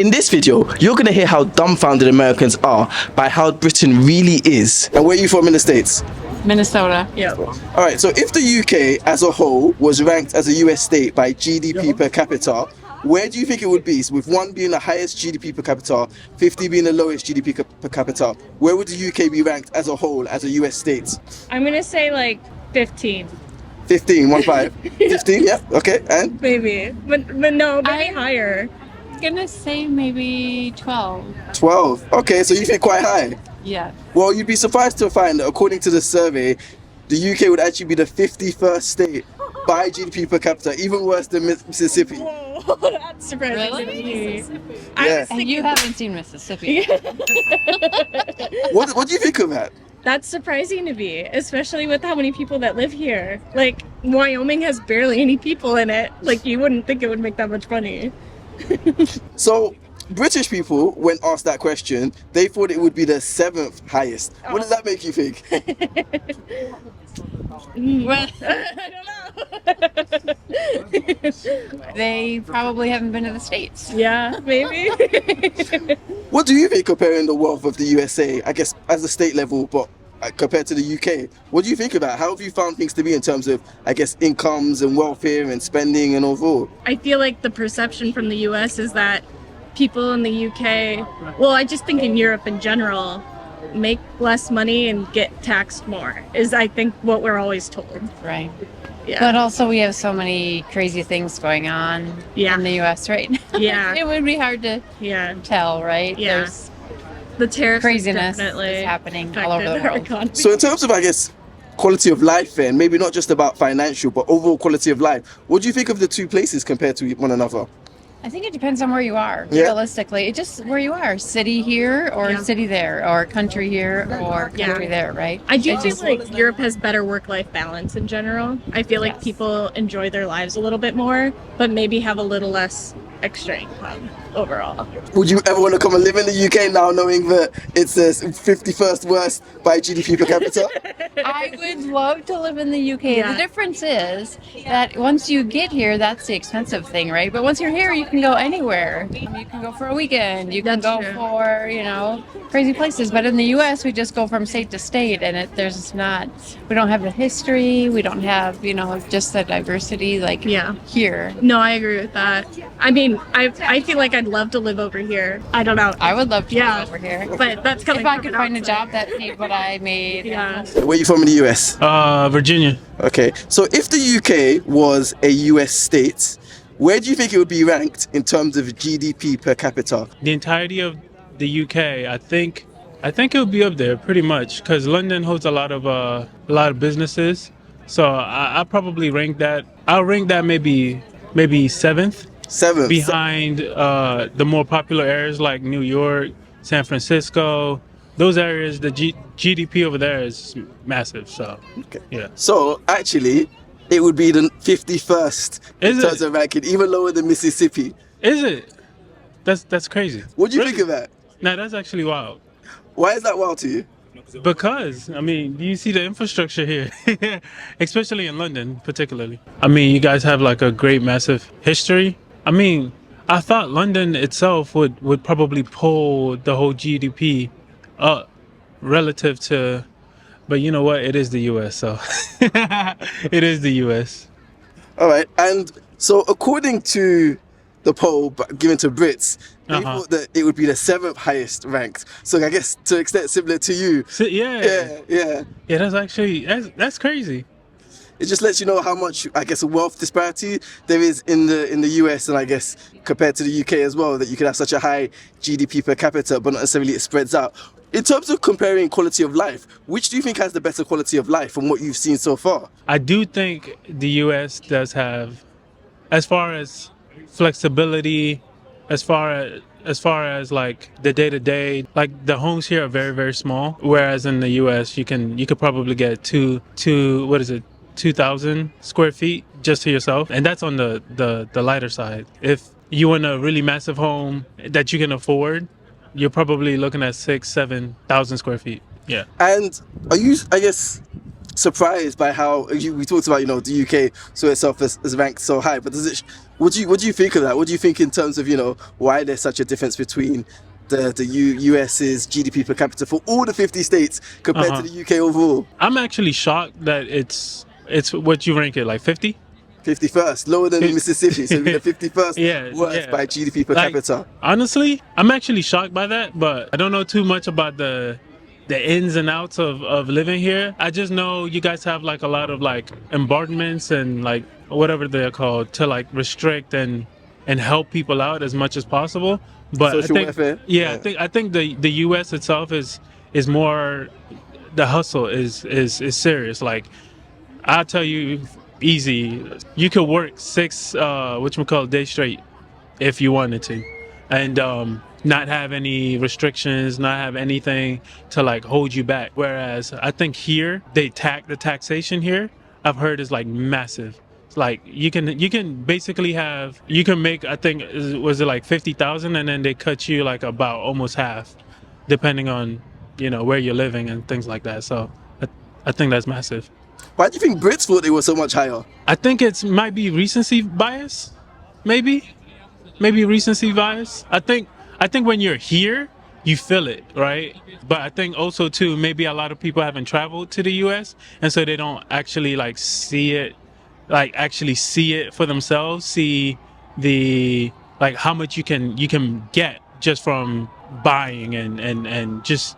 In this video, you're going to hear how dumbfounded Americans are by how Britain really is. And where are you from in the States? Minnesota. Yeah. All right, so if the UK as a whole was ranked as a US state by GDP per capita, where do you think it would be? So with 1 being the highest GDP per capita, 50 being the lowest GDP per capita, where would the UK be ranked as a whole as a US state? I'm gonna say like 15. 15, 1-5. 15, yeah, okay, and? Maybe. But no, maybe higher. I'm gonna say maybe 12. 12, okay, so you think quite high? Yeah. Well, you'd be surprised to find that according to the survey, the UK would actually be the 51st state by GDP per capita, even worse than Mississippi. Whoa, that's surprising to me. Yeah. And you haven't seen Mississippi. What do you think of that? That's surprising to me, especially with how many people that live here. Like, Wyoming has barely any people in it. Like, you wouldn't think it would make that much money. So, British people, when asked that question, they thought it would be the 7th highest. What does that make you think? Well, I don't know. they probably haven't been to the States. Yeah, maybe. What do you think comparing the wealth of the USA, I guess, as a state level, but compared to the UK? What do you think of that? How have you found things to be in terms of, I guess, incomes and welfare and spending and overall? I feel like the perception from the US is that people in the UK, well, I just think in Europe in general, make less money and get taxed more, is I think what we're always told. Right. Yeah. But also we have so many crazy things going on in the US right now. Yeah. It would be hard to tell, right? Yeah. There's The tariffs craziness definitely is happening all over the affected our world. economy. So in terms of, I guess, quality of life then, maybe not just about financial, but overall quality of life, what do you think of the two places compared to one another? I think it depends on where you are, Yeah. realistically. It just where you are, city here or city there, or country here or country there, right? I do It feel just- like Europe has better work-life balance in general. I feel like people enjoy their lives a little bit more, but maybe have a little less extra income overall. Would you ever want to come and live in the UK now, knowing that it's the 51st worst by GDP per capita? I would love to live in the UK. Yeah. The difference is that once you get here, that's the expensive thing, right? But once you're here, you can go anywhere. You can go for a weekend. You can That's go true. for, crazy places. But in the US, we just go from state to state, and we don't have the history. We don't have, just the diversity like here. No, I agree with that. I mean, I feel like I'd love to live over here. I don't know. I would love to Yeah. live over here. But that's coming If I from could an find a outside. job that paid what I made. Yeah. Where are you from in the US? Virginia. Okay, so if the UK was a US state, where do you think it would be ranked in terms of GDP per capita? The entirety of the UK, I think it would be up there pretty much because London holds a lot of businesses. So I probably rank that. I'll rank that maybe 7th. 7th. Behind the more popular areas like New York, San Francisco. Those areas, the GDP over there is massive. So, yeah. So actually, it would be the 51st in Is terms it? of ranking, even lower than Mississippi. Is it? That's crazy. What do you think of that? Nah, that's actually wild. Why is that wild to you? Because, do you see the infrastructure here? Especially in London, particularly. You guys have like a great, massive history. I thought London itself would probably pull the whole GDP up relative to, but you know what? It is the US, so it is the US. All right, and so according to the poll given to Brits, they thought that it would be the 7th highest ranked. So I guess to an extent similar to you. So, yeah. Yeah. That's actually that's crazy. It just lets you know how much, I guess, wealth disparity there is in the US, and I guess compared to the UK as well, that you can have such a high GDP per capita, but not necessarily it spreads out. In terms of comparing quality of life, which do you think has the better quality of life from what you've seen so far? I do think the US does have, as far as flexibility, as far as like the day-to-day, like the homes here are very, very small, whereas in the US you could probably get 2,000 square feet just to yourself, and that's on the lighter side. If you want a really massive home that you can afford, you're probably looking at 6,000-7,000 square feet. Yeah. And are you, I guess, surprised by how we talked about, the UK saw itself as ranked so high, but What do you think of that? What do you think in terms of, you know, why there's such a difference between the US's GDP per capita for all the 50 states compared to the UK overall? I'm actually shocked that it's what you rank it, like 50? 51st, lower than Mississippi, so we're the 51st Yeah, worst yeah. by GDP per Like, capita. honestly, I'm actually shocked by that, but I don't know too much about the ins and outs of living here. I just know you guys have like a lot of like embargoes and like whatever they're called to like restrict and help people out as much as possible. But Social I think, welfare. yeah, I think the US itself is more, the hustle is serious. Like, I'll tell you easy, you could work 6 days straight if you wanted to, and not have any restrictions, not have anything to like hold you back. Whereas I think here the taxation here, I've heard, is like massive. It's like you can basically you can make, I think, was it like 50,000, and then they cut you like about almost half, depending on, you know, where you're living and things like that. So I think that's massive. Why do you think Brits thought they were so much higher? I think it might be recency bias, maybe recency bias. I think when you're here, you feel it, right? But I think also too, maybe a lot of people haven't traveled to the US, and so they don't actually like see it for themselves, see the like how much you can get just from buying and just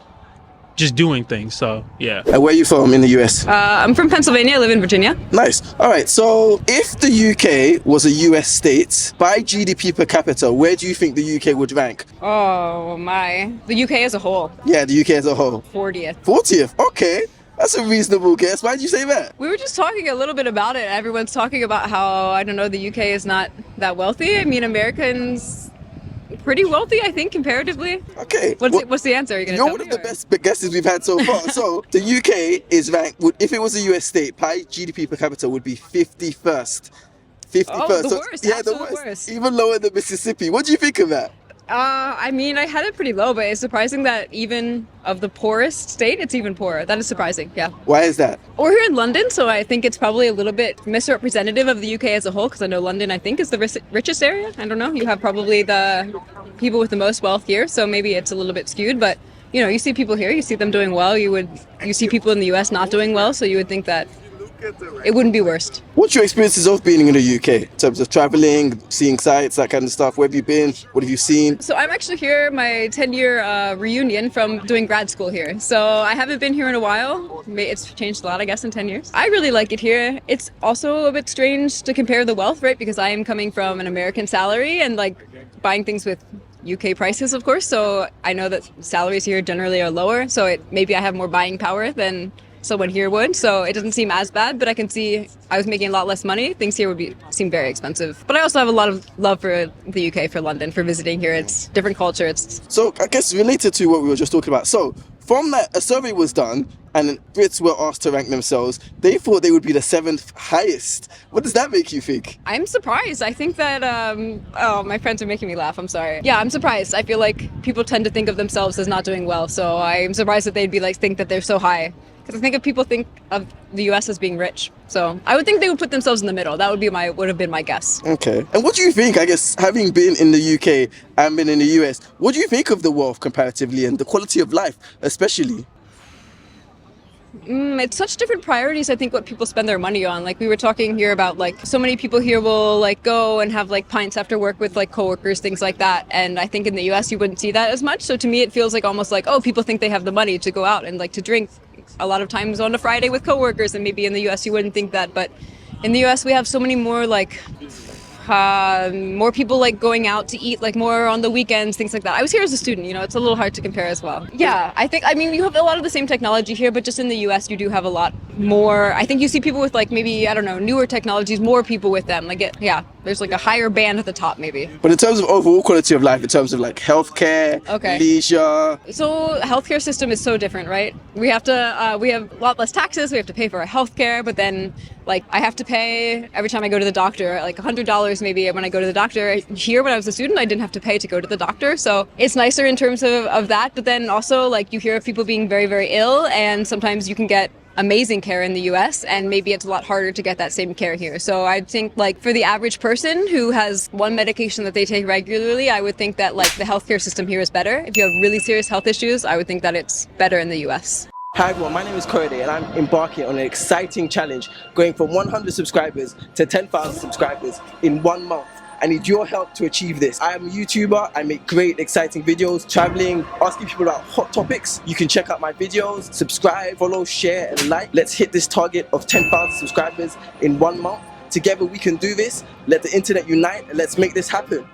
doing things. So yeah. And where are you from in the US? I'm from Pennsylvania. I live in Virginia. Nice. All right. So if the UK was a US state, by GDP per capita, where do you think the UK would rank? Oh my. The UK as a whole. Yeah, the UK as a whole. 40th. 40th. Okay. That's a reasonable guess. Why did you say that? We were just talking a little bit about it. Everyone's talking about how, I don't know, the UK is not that wealthy. I mean, Americans pretty wealthy, I think, comparatively. Okay. What's the answer? Are you gonna You're tell one me, of the or? best guesses we've had so far. So the UK is ranked, if it was a US state, by GDP per capita would be 51st. 51st. Oh, the So, worst. yeah, the Absolute worst. worst. Even lower than Mississippi. What do you think of that? I mean, I had it pretty low, but it's surprising that even of the poorest state, it's even poorer. That is surprising, yeah. Why is that? We're here in London, so I think it's probably a little bit misrepresentative of the UK as a whole, because I know London, I think, is the richest area. I don't know. You have probably the people with the most wealth here, so maybe it's a little bit skewed, but you know, you see people here, you see them doing well, you see people in the US not doing well, so you would think that it wouldn't be worst. What's your experiences of being in the UK in terms of traveling, seeing sights, that kind of stuff? Where have you been? What have you seen? So I'm actually here, my 10-year reunion from doing grad school here. So I haven't been here in a while. It's changed a lot, I guess, in 10 years. I really like it here. It's also a bit strange to compare the wealth, right? Because I am coming from an American salary and like buying things with UK prices, of course. So I know that salaries here generally are lower. So maybe I have more buying power than someone here would, so it doesn't seem as bad, but I can see I was making a lot less money. Things here would seem very expensive. But I also have a lot of love for the UK, for London, for visiting here. It's different culture. So I guess related to what we were just talking about, so from that, a survey was done and Brits were asked to rank themselves. They thought they would be the 7th highest. What does that make you think? I'm surprised. I think that, my friends are making me laugh. I'm sorry. Yeah, I'm surprised. I feel like people tend to think of themselves as not doing well, so I'm surprised that they'd be like, think that they're so high. Because I think if people think of the US as being rich, so I would think they would put themselves in the middle. That would have been my guess. Okay. And what do you think, I guess, having been in the UK and been in the US, what do you think of the wealth comparatively and the quality of life, especially? It's such different priorities, I think, what people spend their money on. Like we were talking here about, like, so many people here will like go and have like pints after work with like coworkers, things like that. And I think in the US you wouldn't see that as much. So to me it feels like almost like, oh, people think they have the money to go out and like to drink a lot of times on a Friday with coworkers, and maybe in the US you wouldn't think that, but in the US we have so many more like more people like going out to eat like more on the weekends, things like that. I was here as a student, you know, it's a little hard to compare as well. Yeah, I mean you have a lot of the same technology here, but just in the US you do have a lot more. I think you see people with like maybe, I don't know, newer technologies, more people with them. Like there's like a higher band at the top maybe. But in terms of overall quality of life, in terms of like healthcare, leisure. So healthcare system is so different, right? We have a lot less taxes, we have to pay for our healthcare, but then like I have to pay every time I go to the doctor, like $100 maybe when I go to the doctor. Here when I was a student I didn't have to pay to go to the doctor, so it's nicer in terms of that. But then also like you hear of people being very, very ill, and sometimes you can get amazing care in the US, and maybe it's a lot harder to get that same care here. So I think like for the average person who has one medication that they take regularly, I would think that like the healthcare system here is better. If you have really serious health issues, I would think that it's better in the US. Hi everyone, my name is Korede and I'm embarking on an exciting challenge going from 100 subscribers to 10,000 subscribers in 1 month. I need your help to achieve this. I am a YouTuber, I make great exciting videos, traveling, asking people about hot topics. You can check out my videos, subscribe, follow, share and like. Let's hit this target of 10,000 subscribers in 1 month. Together we can do this. Let the internet unite and let's make this happen.